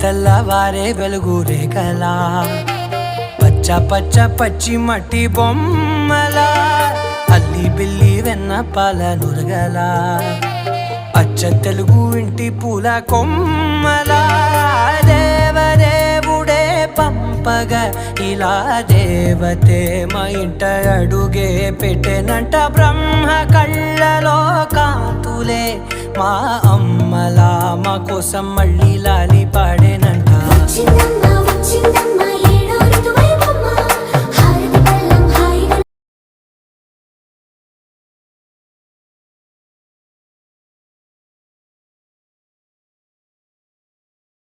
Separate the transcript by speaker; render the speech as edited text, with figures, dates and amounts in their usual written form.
Speaker 1: తెల్లవారే వెలుగు రేఖలా పచ్చ పచ్చ పచ్చి మట్టి బొమ్మలా అల్లి బిల్లి వెన్న పాల నురగలా అచ్చ తెలుగు ఇంటి పూల కొమ్మలా దేవదేవుడే పంపగా ఇలా దేవతే మా ఇంట అడుగే పెట్టెనంట బ్రహ్మ కళ్ళలో కాంతులే మా అమ్మలా మా కోసం మళ్ళీ లాలి పాడేనంట.